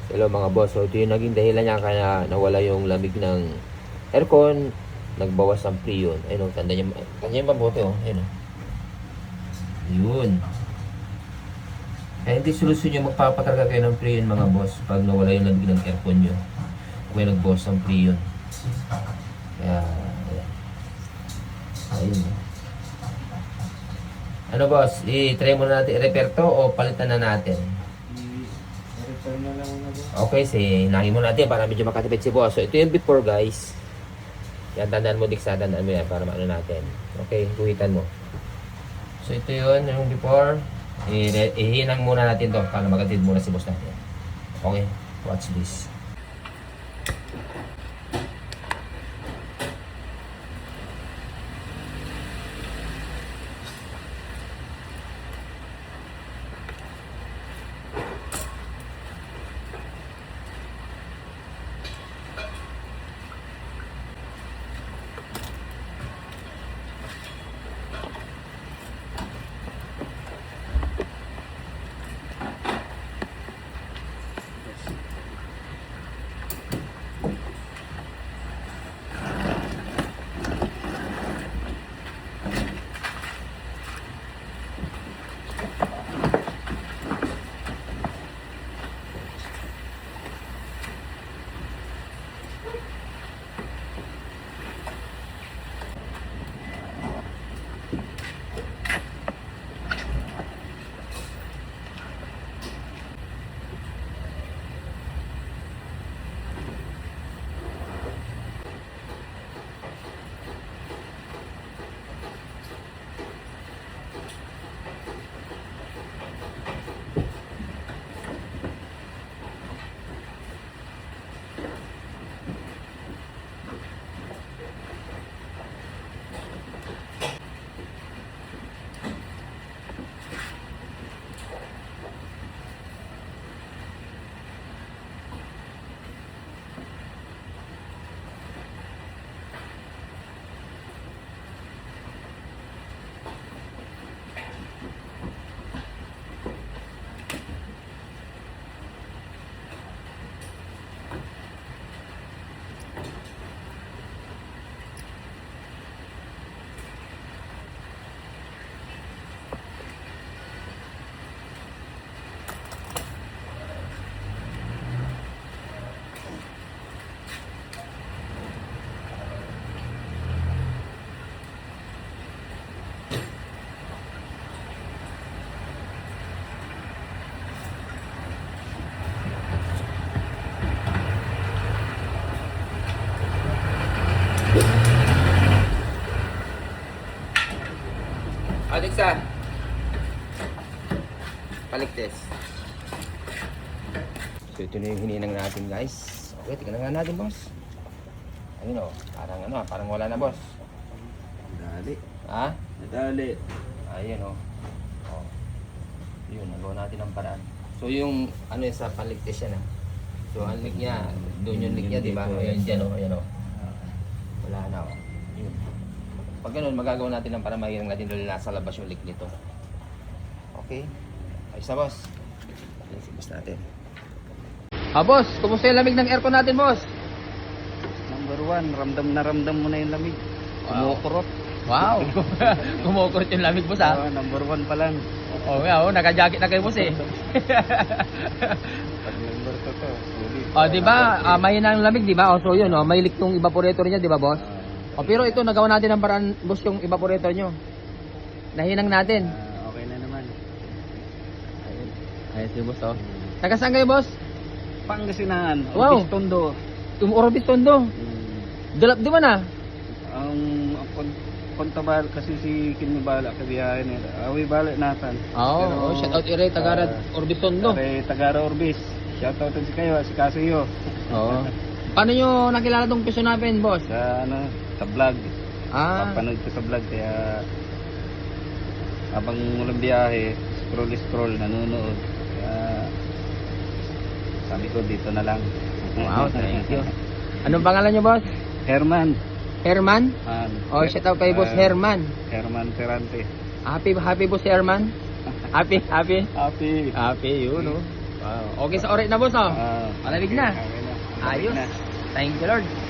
Hello mga boss, so ito yung naging dahilan niya kaya nawala yung lamig ng aircon, nagbawas ng freon. Ayun o, tanda niya mabuti o, ayun o. Yun. Kaya hindi solusyon yung magpapakarga kayo ng freon mga boss pag nawala yung lamig ng aircon nyo. Kaya nagbawas ng freon. Kaya, ayan. Ayun o. Ano boss, i-try muna natin i-repair to o palitan na natin? I-repair na lang muna po. Okay, hinahin mo natin para medyo makatipid si boss. So, ito yung before guys. Yan, tandaan mo, Dix, tandaan mo yan para maano natin. Okay, guhitan mo. So, ito yun, yung before. Ihinang muna natin to para makatipid muna si boss natin. Okay, watch this. Alexa, paligtis. So ito na yung hininang natin guys. Okay, tingnan nga natin boss. Ayun o, parang wala na boss. Nadali. Ha? Nadali. Ayun o. Oh. Yun, nagawa natin ang paraan. So yung ano yun sa paligtis yan ha. So ang leak niya, doon yung leak niya diba? Ayun dyan o, ayun o. Wala na o. Yun. Pag ganun, magagawa natin ng para mahirang natin doon nasa labas yung leak nito. Okay? Ayos na boss. Ayun si boss natin. Boss, kumusta yung lamig ng aircon natin boss? Number 1, ramdam na ramdam mo na yung lamig. Wow. Kumukurot. Wow! Kumukurot yung lamig boss ha? Number 1 pa lang. Oo nga, naka-jacket na kayo boss eh. Pag number 2 to, sulit. Di ba? Mahina ang lamig, di ba? So yun, may leak tong evaporator niya, di ba boss? Pero ito, nagawa natin ang paraan, boss, yung evaporator nyo. Nahinang natin. Okay na naman. Ayos yung boss, oh. Taga-saan kayo, boss? Pangasinan. Wow. Orbis Tondo. Yung Orbis Tondo. Di ba na? Ang kontabal kasi si Kinibala kabiyahe nila. Awi bala natan. Oo, shout out ire Tagara Orbis Tondo. Are Tagara Orbis. Shout out si kayo, si Kasuyo. Oo. Paano nyo nakilala tong piso natin, boss? Sa sa vlog. Papanood ko sa vlog kaya habang walang biyahe, scroll nanonood. Kaya sabi ko dito na lang. Wow, thank you. Anong pangalan nyo, boss? Herman. Herman? Oh, shout out kay boss Herman. Herman Ferrante. Happy boss Herman. Happy Happy. yun, no? Okay sa orit na boss oh. Ah, Malamig na. okay na. Ayos. Na. Thank you Lord.